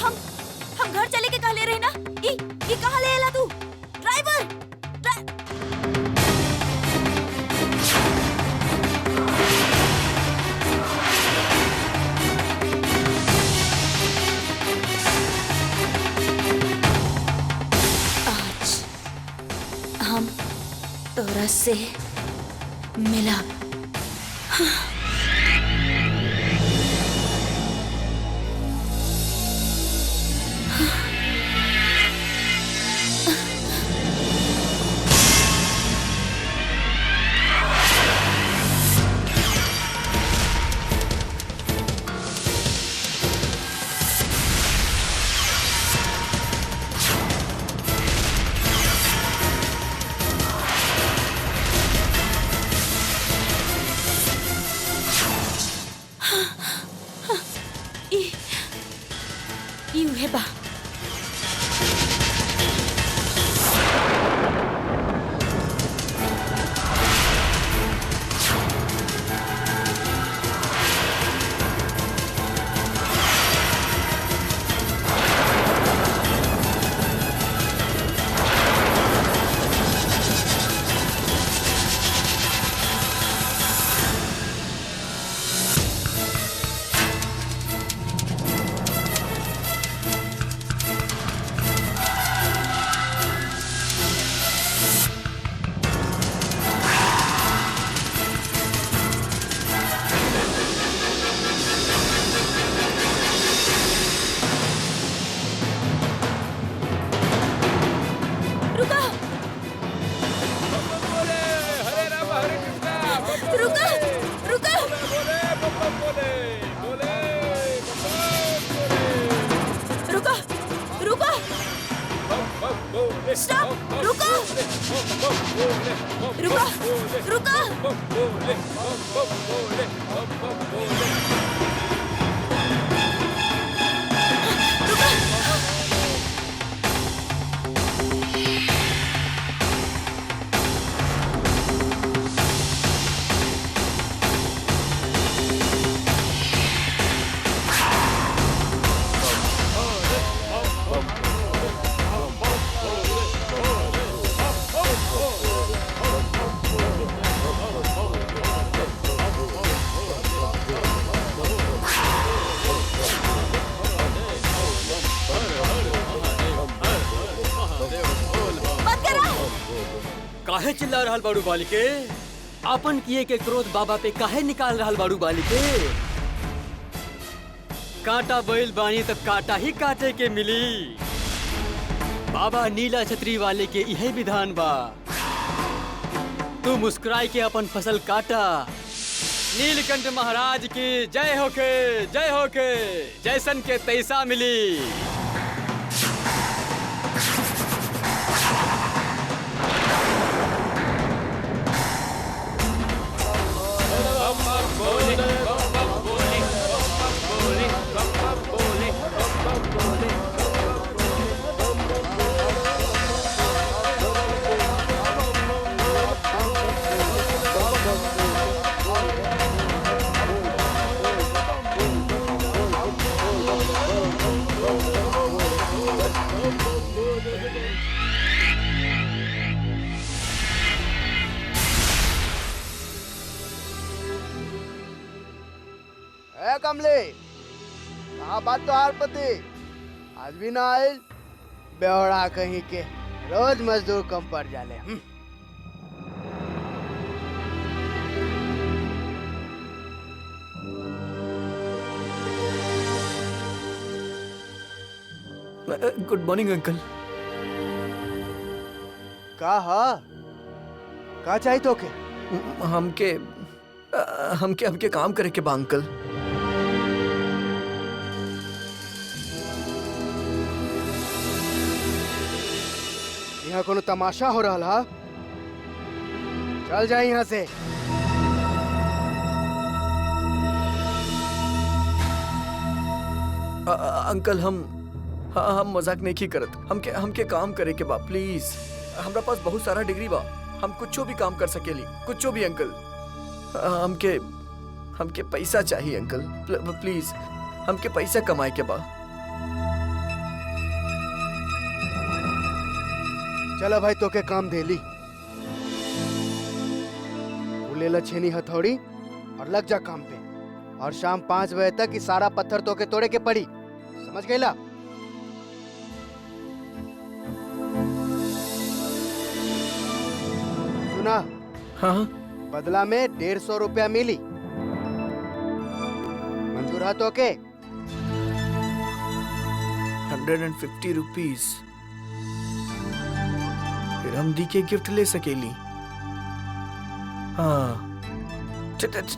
हम घर चले के कहले रहे ना। ई कहाँ ले एला तू? ड्राइवर आज हम तोरा से मिलब। ई उहे बा। काहे चिल्ला रहल बाड़ू बालिके? आपन किए के क्रोध बाबा पे काहे निकाल रहल बाड़ू बालिके? कांटा बैल बानी तब कांटा ही काटे के मिली। बाबा नीला छतरी वाले के यही विधान बा। तू मुस्कुराई के अपन फसल काटा। नीलकंठ महाराज की जय होके, जय होके। जैसन के तैसा मिली। कमले कहाँ बात तो हार पति आज भी ना आये। बेवड़ा कहीं के रोज मजदूर कम पड़ जाले। Good morning uncle. का चाहिए तो के? हमके काम करे के बा अंकल। यहाँ कोनो तमाशा हो रहा हा? चल जाए यहाँ से। अंकल हम मजाक नहीं करत। हमके काम करे के बा प्लीज। हमरा पास बहुत सारा डिग्री बा। हम कुछो भी काम कर सकेली, कुछो भी अंकल। हमके पैसा चाहिए अंकल, प्लीज। हमके पैसा कमाए के बा। चलो भाई तो के काम दे ली। वो ले ला छेनी हथौड़ी और लग जा काम पे। और शाम 5 बजे तक ये सारा पत्थर तो के तोड़े के पड़ी, समझ गईला? सुना? हाँ हाँ बदला में 150 रुपया मिली। मंजूर है तो के? 150 रुपीज। फिर हम दी के गिफ्ट ले सकेली। हाँ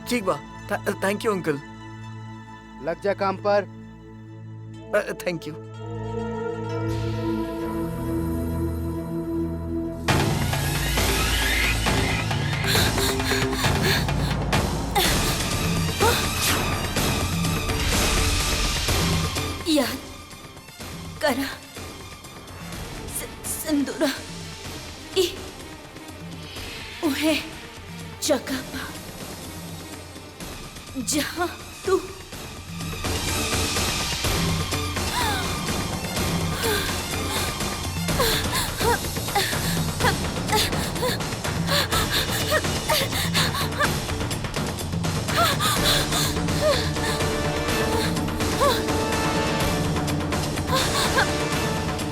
ठीक बा। Thank you uncle. लग जा काम पर। Thank you. याद करा सिंदूरा ई उहे जगह पा जहां तू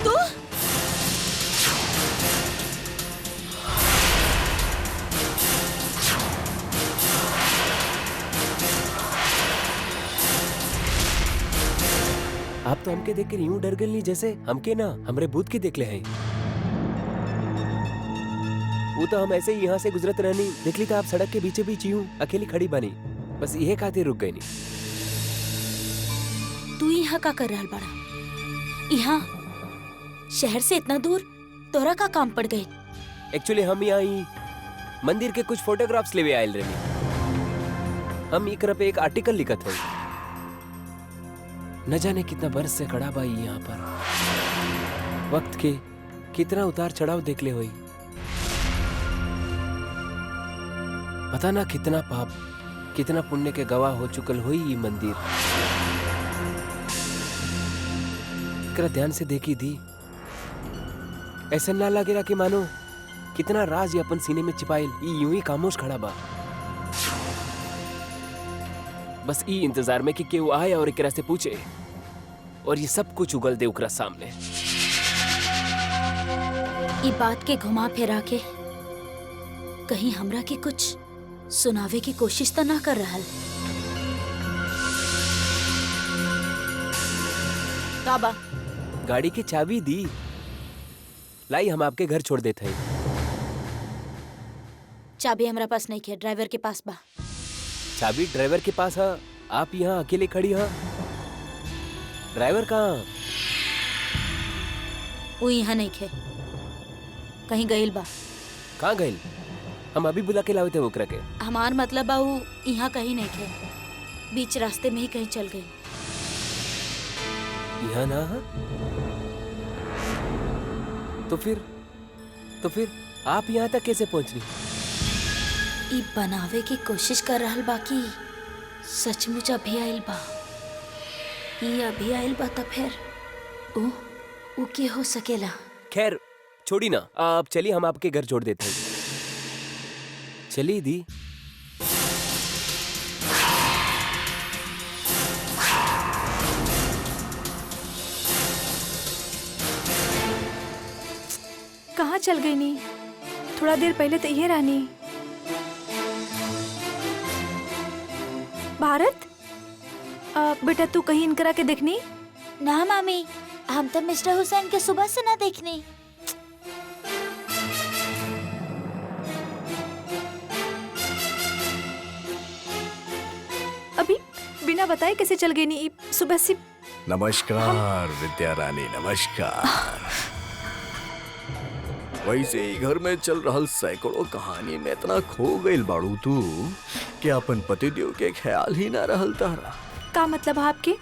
तू आप तो हमके देख कर यूं डर गई जैसे हमके ना हमरे भूत के देख ले हैं। वो तो हम ऐसे ही यहाँ से गुजरत रहनी देख ली था आप सड़क के बीचे बीच यूं अकेली खड़ी बनी, बस यह खातिर रुक गई नहीं। तू यहाँ का कर रहा बड़ा? यहाँ शहर से इतना दूर तोरा का काम पड़ गए? एक्चुअली हम यहाँ ही मंदिर के कुछ फोटोग्राफ्स लेवे आयल रही। हम एकरा पे एक आर्टिकल लिखत हुई। न जाने कितना बरस से खड़ा बाई यहाँ पर, वक्त के कितना उतार चढ़ाव देख ले हुई। पता ना कितना पाप कितना पुण्य के गवाह हो चुकल हुई ये मंदिर। एकरा ध्यान से देखी थी, ऐसा ना लगेला कि मानो कितना राज ये अपन सीने में छिपाइल ये यूं ही खामोश खड़ा बा, बस ई इंतजार में कि केहू आए और एकरा से पूछे और ये सब कुछ उगल दे ओकरा सामने। ई बात के घुमा फिरा के कहीं हमरा के कुछ सुनावे की कोशिश तो ना कर रहल? काबा गाड़ी की चाबी दी लाई, हम आपके घर छोड़ देते हैं। चाबी हमरा पास नहीं है, ड्राइवर के पास बा। चाबी ड्राइवर के पास है, आप यहाँ अकेले खड़ी हैं। ड्राइवर कहाँ? वो यहाँ नहीं है, कहीं गइल बा। कहाँ गइल? हम अभी बुला के लावे थे ओकरा के। हमार मतलब बा वो यहाँ कहीं नहीं है, बीच रास्ते में ही कहीं चल गई। यहाँ ना है? तो फिर आप यहाँ तक कैसे पहुँचनी? ई बनावे की कोशिश कर रहल बाकी सचमुच अभी आइल बा। ई अभी आइल बा तो फिर ऊ के हो सकेला? खैर छोड़ी ना, आप चलिए हम आपके घर छोड़ देते हैं। चलिए दी। कहाँ चल गई नी? थोड़ा देर पहले तो ये रानी। भारत, बेटा तू कहीं इनकरा के देखनी? ना मामी, हम तो मिस्टर हुसैन के सुबह से ना देखनी। अभी बिना बताए कैसे चल गई नी सुबह से? नमस्कार विद्या रानी, नमस्कार। वैसे ही घर में चल रहल सैकड़ों कहानी में इतना खो गईल बाड़ू तू कि अपन पतिदेव के ख्याल ही ना रहल तारा। का मतलब आपके?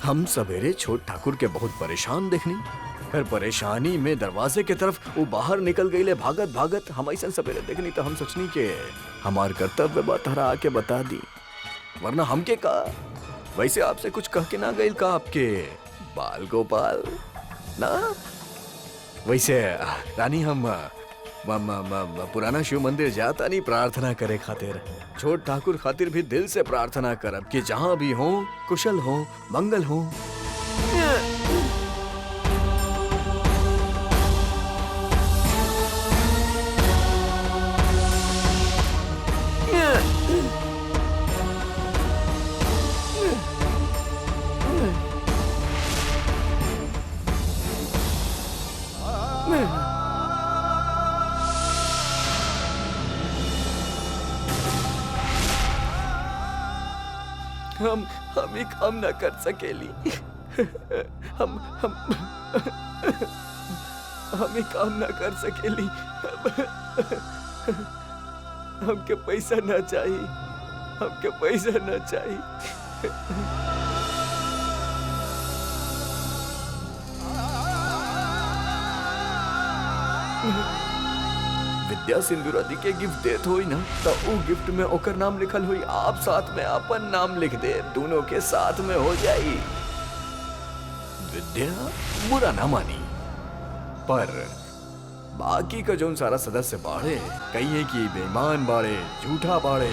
हम सवेरे छोट ठाकुर के बहुत परेशान देखनी, फिर परेशानी में दरवाजे के तरफ वो बाहर निकल गईले भागत भागत। हम ऐसा सवेरे देखनी तो हम सोचनी के हमार कर्तव्य बा तारा आके बता दी, वरना हमके का वैसे आपसे कुछ कह के ना गईल का आपके बाल गोपाल ना? वैसे रानी हम पुराना शिव मंदिर जाता नहीं प्रार्थना करे खातिर। छोट ठाकुर खातिर भी दिल से प्रार्थना करब कि जहाँ भी हो कुशल हो मंगल हो। हम ही काम ना कर सकेली। हम ही काम ना कर सकेली। हमके पैसा ना चाहिए, हमके पैसा ना चाहिए। विद्या सिंधु दी के गिफ्ट देत होई ना तो वो गिफ्ट में ओकर नाम लिखल हुई, आप साथ में अपन नाम लिख दे, दोनों के साथ में हो जाई। विद्या बुरा ना मानी, पर बाकी का जो सारा सदस्य बाड़े कहिए कि बेईमान बाड़े, झूठा बाड़े।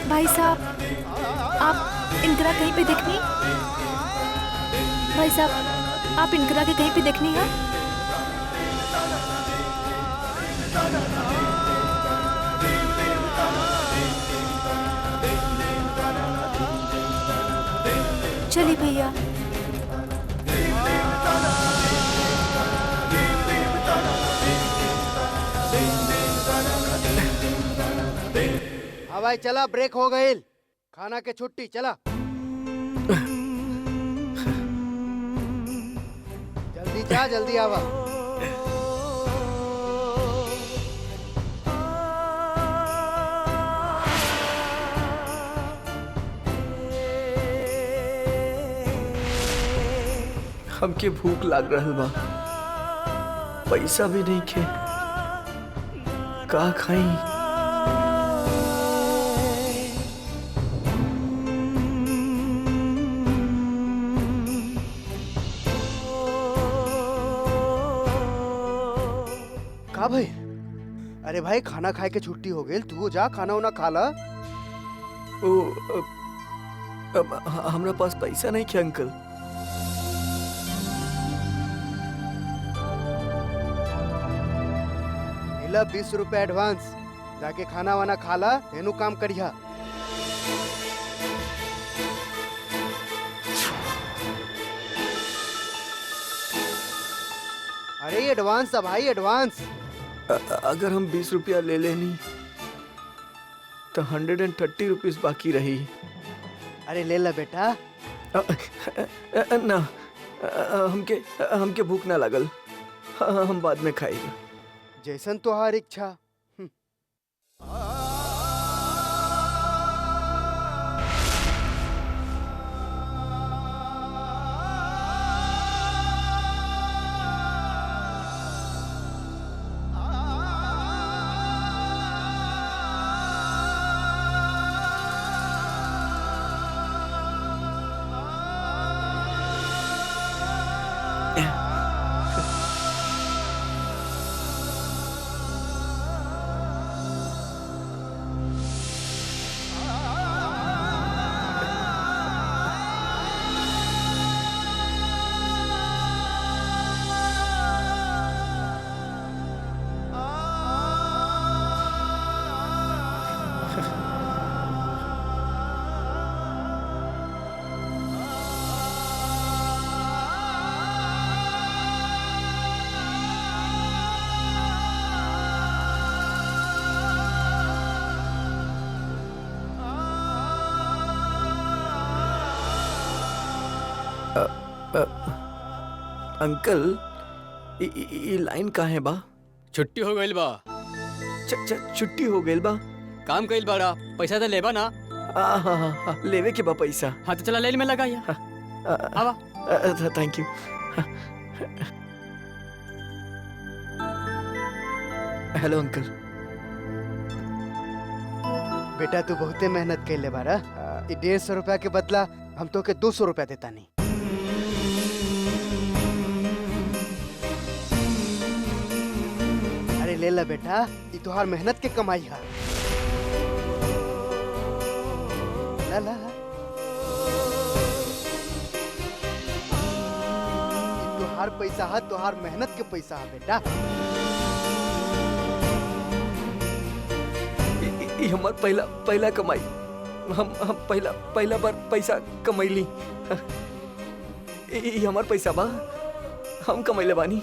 भाई साहब, आप इनकरा कहीं पे देखनी? भाई साहब, आप इनकरा के कहीं पे देखनी है? चलिए भैया। हाँ भाई चला, ब्रेक हो गई, खाना के छुट्टी चला। जल्दी जा, जल्दी आवा। हमके भूख लाग रहल बा, पैसा भी नहीं खे, का खाई? का भाई? अरे भाई खाना खाए के छुट्टी हो गई, तू जा खाना उना खा ला। ओ अब हमरा पास पैसा नहीं खे अंकल। इला 20 रुपए एडवांस, जाके खाना वाना खा ला, तेनू काम करिया। अरे एडवांस है भाई, एडवांस। अगर हम 20 रुपया ले लेनी तो 130 रुपीस बाकी रही। अरे ले ला बेटा। ना, हमके भूख ना लगल, हम बाद में खाएंगे। जैसन तोहार इच्छा। अंकल ये लाइन कहाँ है बा? छुट्टी हो गइल बा। छुट्टी हो गई बा? काम कइल बाड़ा, पैसा तो लेबा ना? हाँ, लेवे के बा पैसा। हाँ तो चला ले में लगा आवा। Thank you. Hello uncle. बेटा तू बहुते मेहनत कैले बारा। 150 रुपया के बदला हम तो के 200 रुपया देता नहीं। अरे ले ला बेटा, ये तुहार मेहनत के कमाई है। ला ला तुहार पैसा है, तुहार मेहनत के पैसा है बेटा। ये हमार पहला कमाई। हम पहला बार पैसा कमैली। ये हमार पैसा बा, हम कमैले बानी।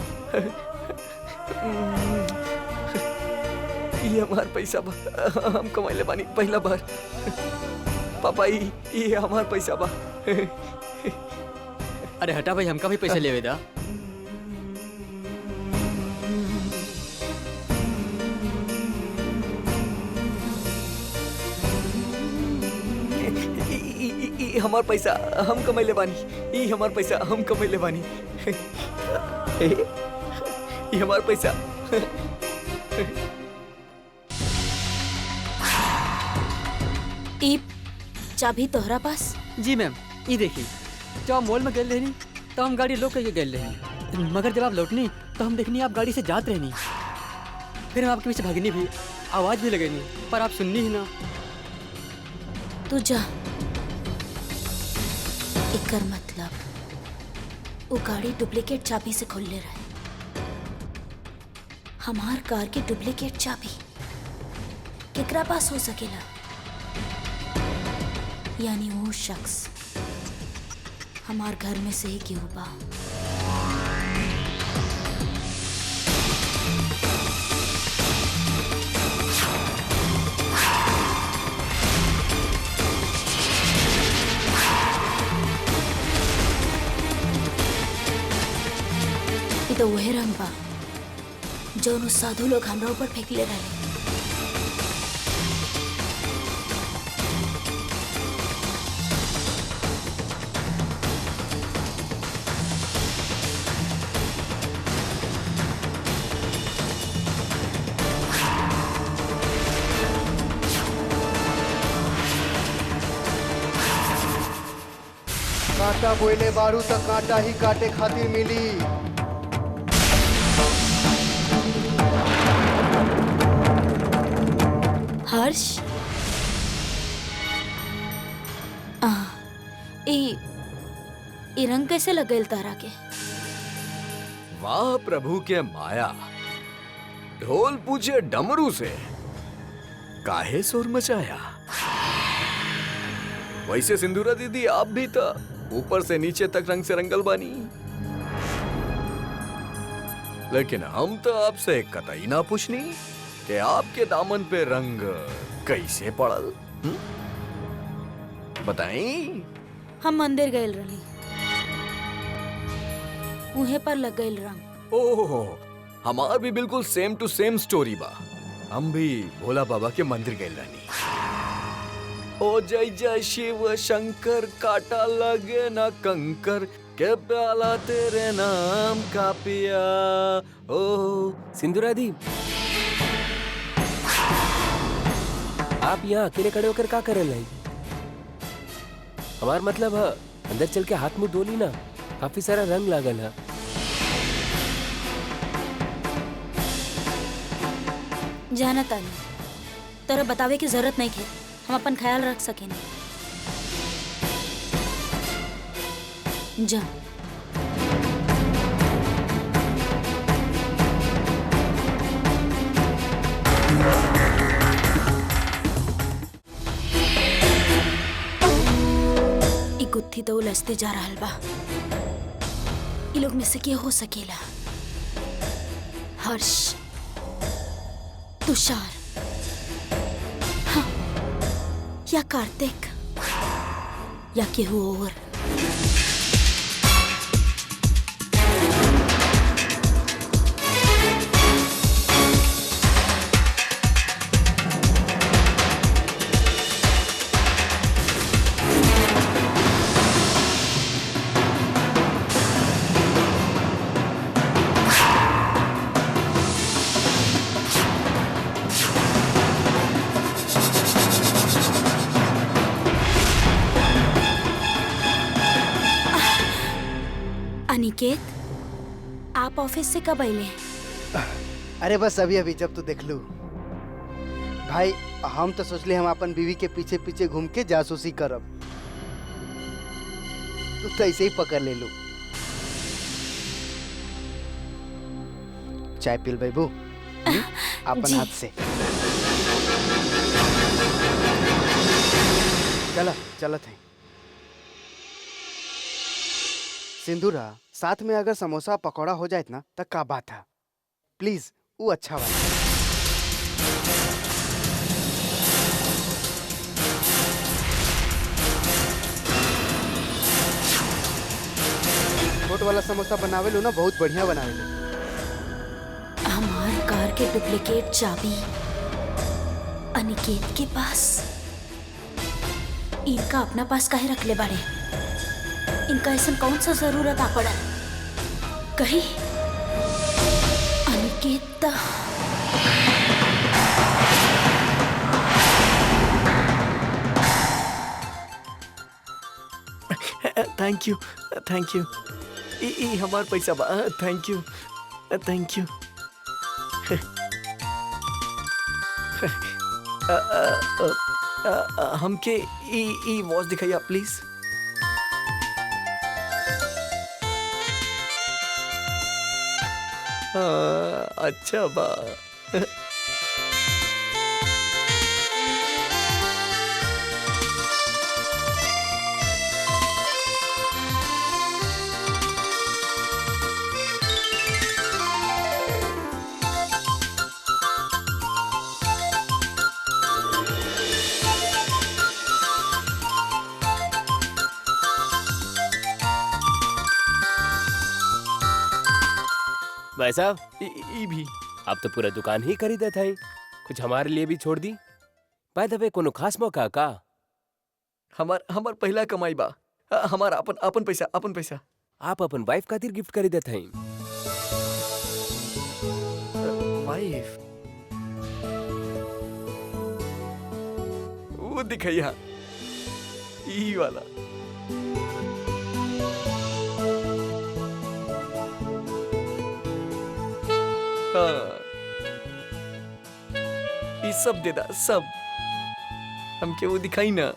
ये हमार पैसा बा, हम कमैले बानी पहला बार। पापा ये हमार पैसा बा। अरे हटा भाई, हमका भी पैसे लेवे दा। ये हमार पैसा हम कमैले बानी। ये हमार पैसा हम कमैले बानी। ये हमार पैसा। ई चाबी तोहरा पास? जी मैम, ये देखिए, जब आप मॉल में गए रहनी तो हम गाड़ी लोग करके गए रहनी, मगर जब आप लौटनी तो हम देखनी आप गाड़ी से जात रहनी। फिर हम आपके पीछे भागनी भी, आवाज भी लगनी, पर आप सुननी ही ना। तू जा। एकर मतलब वो गाड़ी डुप्लीकेट चाबी से खोलले रहे। हमार कार की डुप्लीकेट चाबी केकरा पास हो सकेला? यानी वो शख्स हमार घर में से ही क्यों बा? ये तो वही रंग बा जौन साधु लोग हमरा ऊपर फेंकले रहे। कांटा बोले बारू तो कांटा ही काटे खातिर मिली। हर्ष, ई रंग कैसे लगेल तारा के? वाह प्रभु के माया, ढोल पूछे डमरू से काहे शोर मचाया। वैसे सिंदूरा दीदी, आप भी तो ऊपर से नीचे तक रंग से रंगल बानी, लेकिन हम तो आपसे कतई ना पूछनी कि आपके दामन पे रंग कैसे पड़ल। बताई। हम मंदिर गए रही, उहे पर लग गए रंग। ओह, हमार भी बिल्कुल सेम टू सेम स्टोरी बा। हम भी भोला बाबा के मंदिर गए रहनी। ओ जय जय शिव शंकर, काटा लगे ना कंकर, के प्याला तेरे नाम का पिया। ओ सिंधुरा दी, आप यहाँ अकेले खड़े होकर क्या कर रहे? हमार मतलब है अंदर चल के हाथ मुंह धोली ना, काफी सारा रंग लागल है। जाना तानी, तोरा बतावे की जरूरत नहीं है, हम अपन ख्याल रख सकेंगे। जा। गुत्थी तो उलझते जा रहा बा। ये लोग में से क्या हो सकेला? हर्ष, तुषार, हाँ, या कार्तिक, या केहू और। अनिकेत, आप ऑफिस से कब आइले? अरे बस अभी अभी जब तू देख लू भाई, हम तो सोचले हम अपन बीवी के पीछे पीछे घूम के जासूसी करब, तू तो ऐसे ही पकड़ ले लू। चाय पील बेबू अपन जी। हाथ से। चला चलत है। सिंदूरा, साथ में अगर समोसा पकौड़ा हो जाए ना तो का बात है, प्लीज वो अच्छा वाला। छोट वाला समोसा बनावे लो ना, बहुत बढ़िया बनावे लो। हमार कार के डुप्लीकेट चाबी अनिकेत के पास, इनका अपना पास काहे रख ले बाड़े? इनका ऐसा कौन सा जरूरत आ पड़ल? कहीं Aniket thank you thank you. ई हमार पैसा बा। Thank you thank you. हमके ई वॉच दिखाइए प्लीज। अच्छा बा। भाई साहब, ई भी आप तो पूरा दुकान ही खरीदा था, कुछ हमारे लिए भी छोड़ दी। बाय द वे, कोनो खास मौका का? हमार पहला कमाई बा। हमार अपन पैसा। आप अपन वाइफ खातिर गिफ्ट खरीदा था। वाइफ वो दिखाइया ई वाला। ये सब दे दा, सब हमके वो दिखाई ना।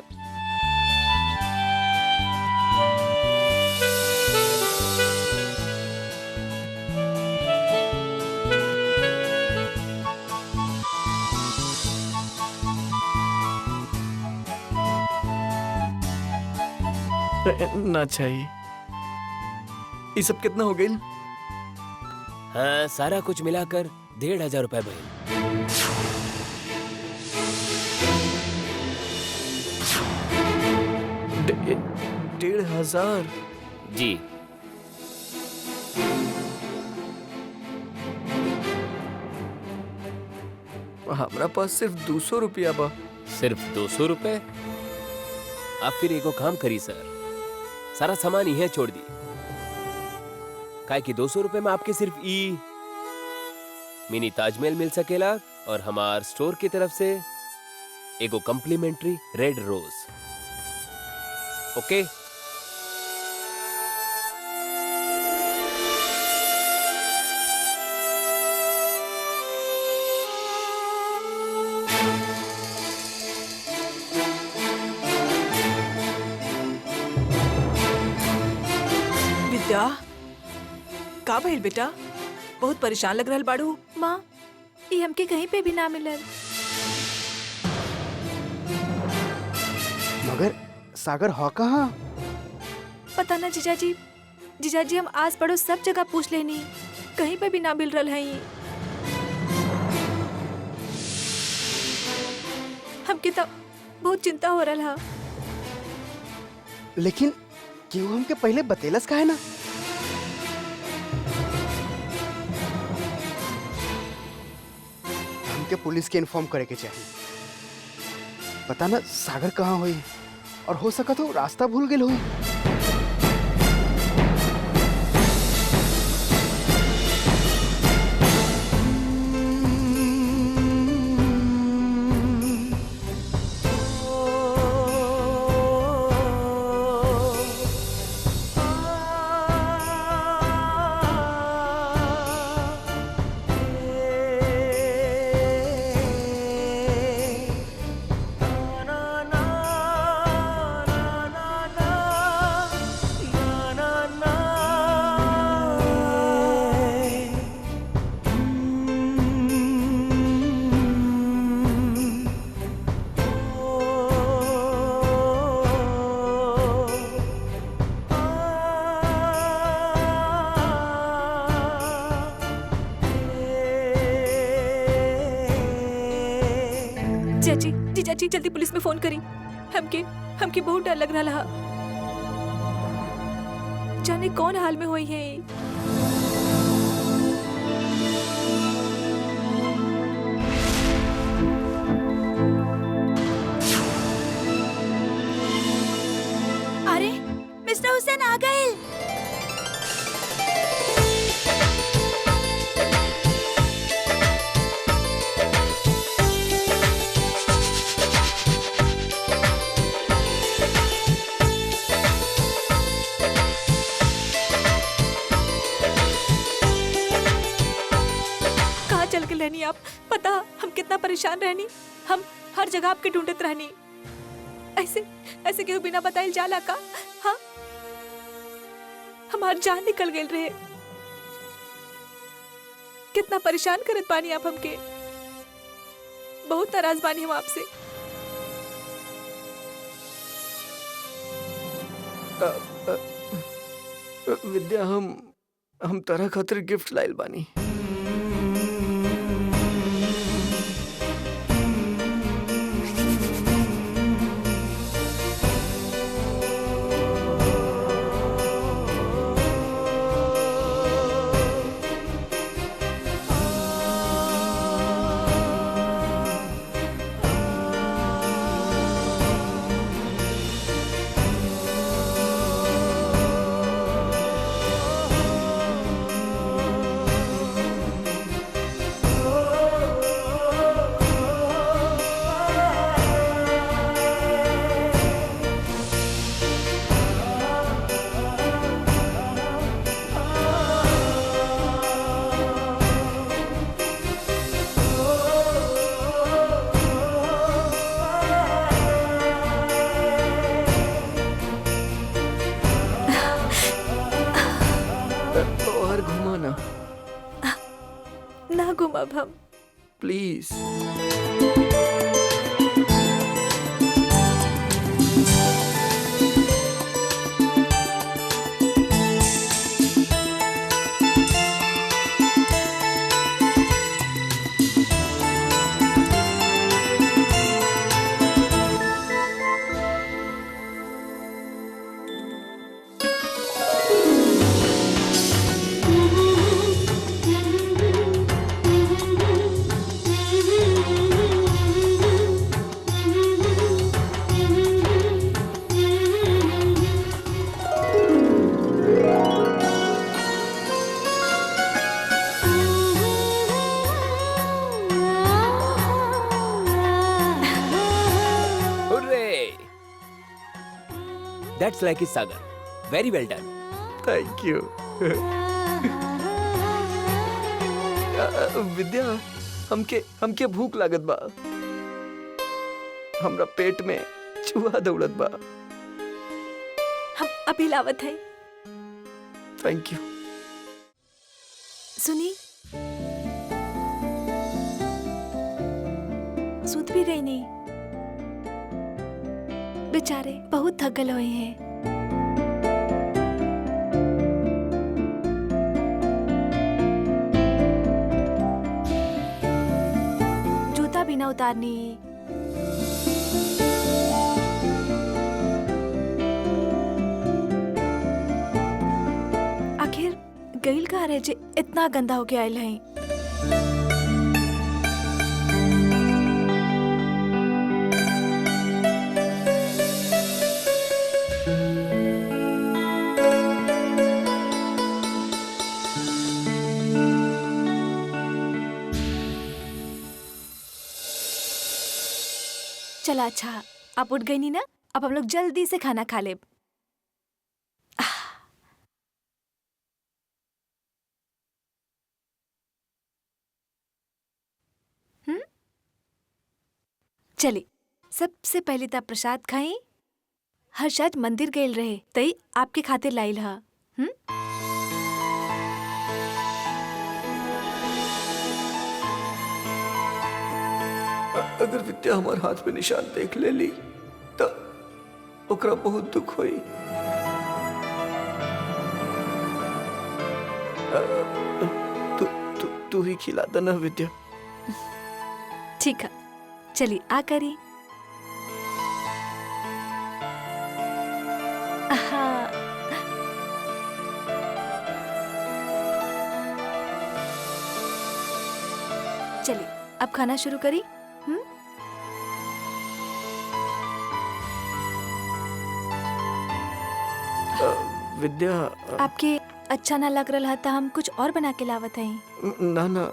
ना चाहिए। ये सब कितना हो गई? हाँ, सारा कुछ मिलाकर 1,500 रुपए भाई। 1,500 जी। हमारा पास सिर्फ 200 रुपया बा। सिर्फ 200 रुपए? आप फिर एगो काम करी सर, सारा सामान यहीं छोड़ दी। काहे कि 200 रुपए में आपके सिर्फ मिनी ताजमहल मिल सकेला और हमार स्टोर की तरफ से एगो कम्प्लीमेंट्री रेड रोज। ओके? विद्या, का भइल बेटा? बहुत परेशान लग रहल बाड़ू। माँ, ये हमके कहीं पे भी ना मिलल। मगर सागर हो कहाँ? पता ना जीजाजी, जीजाजी हम आस पड़ोस सब जगह पूछ लेनी, कहीं पे भी ना मिल रहल है। हमके तो बहुत चिंता हो रहल है। लेकिन क्यों हमके पहले बतेलस का है ना? हमके पुलिस के इन्फॉर्म करे के चाहिए। पता ना सागर कहाँ हुई, और हो सका तो रास्ता भूल गए हुई। जीजा जी जल्दी पुलिस में फोन करी। हमके हमके बहुत डर लग रहा है। जाने कौन हाल में हुई है ये। अरे मिस्टर हुसैन आ गए। कहाँ चल के रहनी आप? पता हम कितना परेशान रहनी। हम हर जगह आपके ढूंढत रहनी। ऐसे ऐसे क्यों बिना बताइल जाला का? हाँ, हमार जान निकल गए रहे। कितना परेशान करत बानी आप हमके। बहुत नाराज बानी हम आपसे। विद्या, हम तरह खातिर गिफ्ट लाइल बानी। और घुमाना ना घुमाब हम। Please. That's like it, Sagar. Very well done. Thank you. Vidya, हमके भूख लागत बा। हमरा पेट में चूहा दौड़त बा। हम अभी लावत है। Thank you. सुनी, सूत भी गई नहीं। बेचारे बहुत थक गए हुए हैं। जूता भी ना उतारनी। आखिर गईल कहाँ रहे जे इतना गंदा होके आयल है। चला अच्छा, आप उठ गई नी ना। अब हम लोग जल्दी से खाना खा लेब। चली, सबसे पहले तो प्रसाद खाई। हर शायद मंदिर गए रहे तई आपके खातिर लाइल हा। अगर विद्या हमार हाथ पे निशान देख ले ली तो ओकरा बहुत दुख होई। तू ही खिला दे ना विद्या। ठीक है, चलिए आ करी। हाँ। चलिए अब खाना शुरू करी। विद्या आपके अच्छा ना लग रहा था, हम कुछ और बना के लावत हैं। ना ना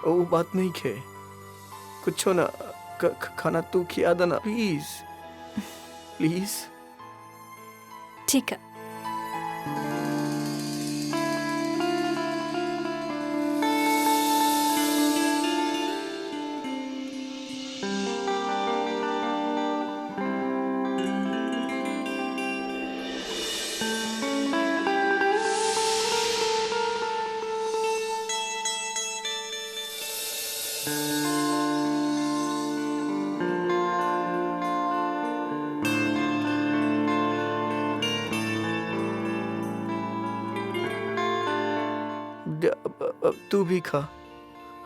वो बात नहीं खे, कुछ ना खाना तू खिया देना प्लीज प्लीज। ठीक है। तू भी खा,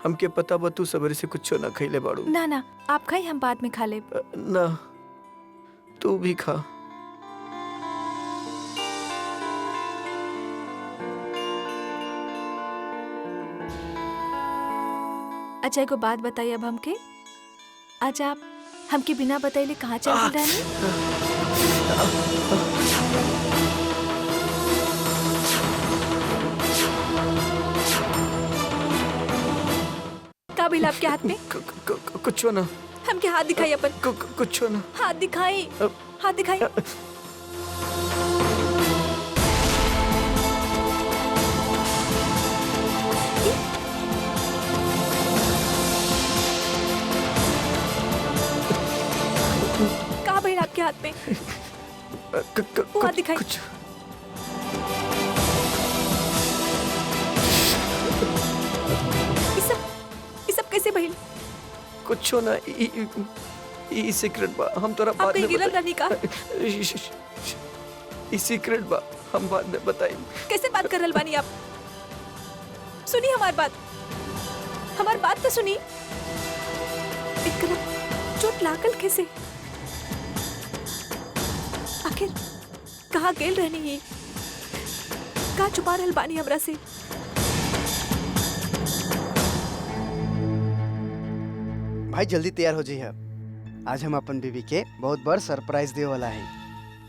हमके पता बा तू सवेरे से कुछ ना खइले बाड़ू। ना ना आप खाई, हम बाद में खा ले। ना तू भी खा। अच्छा को बात बताइए अब हमके, आज आप हमके बिना बताइले कहाँ चल गए रहनी? का भइल आपके हाथ में? कुछ ना। हमके हाथ दिखाई अपन। कुछ ना। हाथ दिखाई, हाथ दिखाई। का भइल आपके हाथ में? वो हाथ दिखाई। ये सब कैसे भइल? कुछ ना, ई सीक्रेट बा, हम तोरा बाद में गिरल रहनी का? ई सीक्रेट बा, हम बाद में बताई। कैसे बात कर रहल बानी आप? सुनी हमार बात तो सुनी। इतना चोट लागल कैसे? आखिर कहाँ गेल रहनी है? कहाँ छुपा रहल बानी हमरा से? भाई जल्दी तैयार हो जाइए, आज हम अपन बीवी के बहुत बड़ सरप्राइज दे वाला है।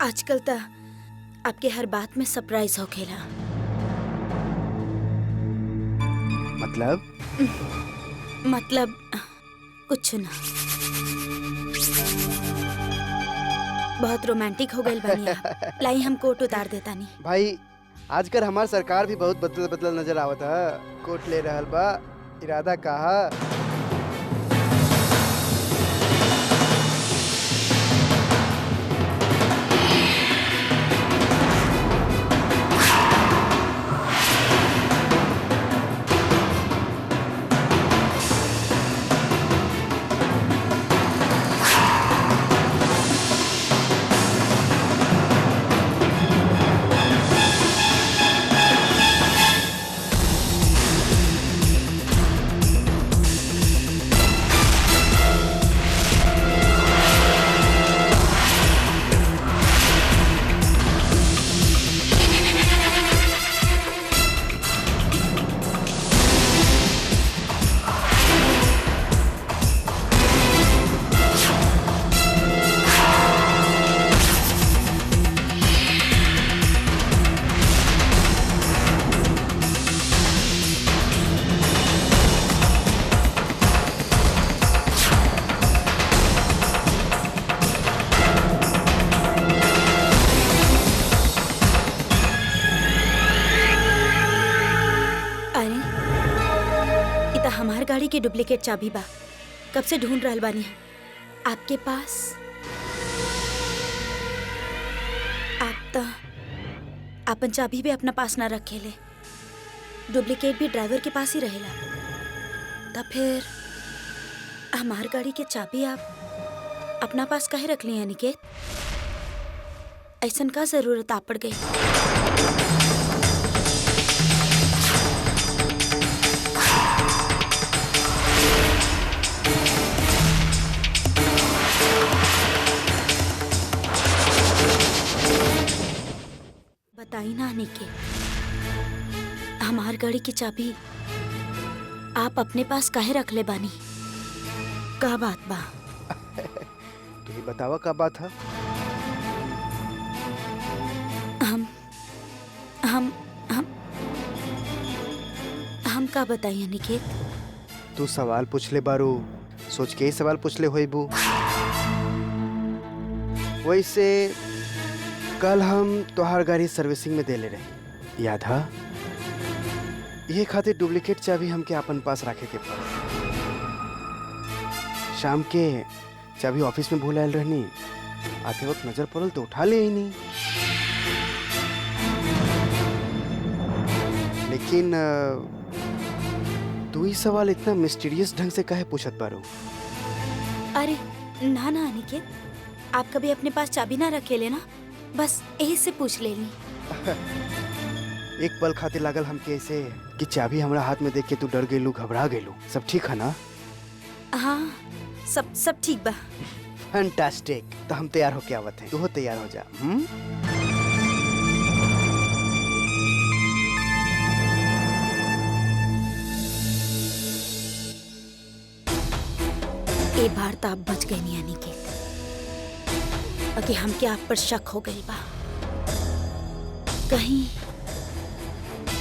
आजकल तो आपके हर बात में सरप्राइज हो खेला। मतलब कुछ ना। बहुत रोमांटिक हो गई बानी आप। लाई हम कोट उतार देता नहीं। भाई आजकल हमार सरकार भी बहुत बदल नजर आवत है। कोट ले रहल बा, इरादा कहा। हमार गाड़ी के डुप्लीकेट चाबी बा, कब से ढूंढ रहल बानी आपके पास। आप तो अपन चाबी भी अपना पास ना रखेले, डुप्लीकेट भी ड्राइवर के पास ही रहेला। तब फिर हमार गाड़ी के चाबी आप अपना पास काहे रख ली अनिकेत? ऐसन का जरूरत आप पड़ गई? बताई ना निके, हमार गाड़ी की चाबी आप अपने पास काहे रख ले बानी? का बात बा? तू ही बतावा का बात है? हम हम हम हम का बताइए निकेत? तू सवाल पूछ ले बारू, सोच के ही सवाल पूछ ले होइबू। वैसे कल हम तोहार गाड़ी सर्विसिंग में दे ले रहे, याद है? ये खातिर डुप्लीकेट चाबी हमके अपन पास रखे के पड़े। शाम के चाबी ऑफिस में भूल आयल रहनी, आते वक्त नजर पड़ल तो उठा ले ही नहीं। लेकिन तू ही सवाल इतना मिस्टीरियस ढंग से काहे पूछत बारू? अरे ना ना निकेत, आप कभी अपने पास चाबी ना रखे लेना, बस यही से पूछ लेनी। एक पल खातिर लागल हमके ऐसे कि चाबी हमरा हाथ में देख के तू डर गइलू, घबरा गइलू। सब ठीक है ना? हाँ, सब ठीक बा। फैंटास्टिक। तो हम तैयार होके आवत हैं, तू हो तैयार हो जा। एक बार तो आप बच गए नहीं अनिकेत, अगे हमके आप पर शक हो गई बा। कहीं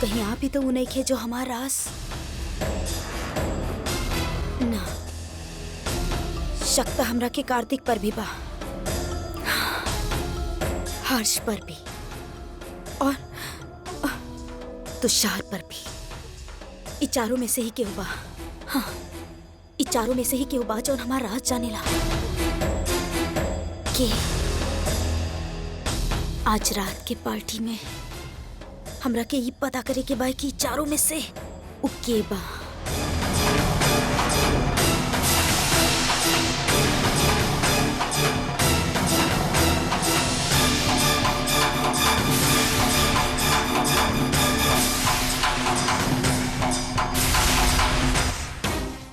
कहीं आप ही तो वो नहीं खे जो हमारा रास ना। शक तो हमरा के कार्तिक पर भी बा, हर्ष पर भी, और तुषार पर भी। इ चारों में से ही केहू बा। हाँ, इ चारों में से ही केहू बा जौन हमारा राज जानेला। के आज रात के पार्टी में हमरा के ये पता करे के बा कि चारों में से उ के बा।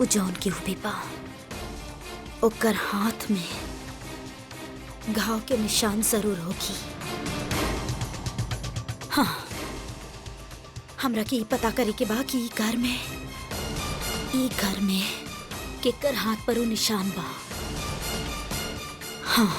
उ जौन केहू भी बा, ओकर हाथ में घाव के निशान जरूर होगी। हाँ, हमरा के पता करे के बा कि ई घर में केकर हाथ पर वो निशान बा। हाँ।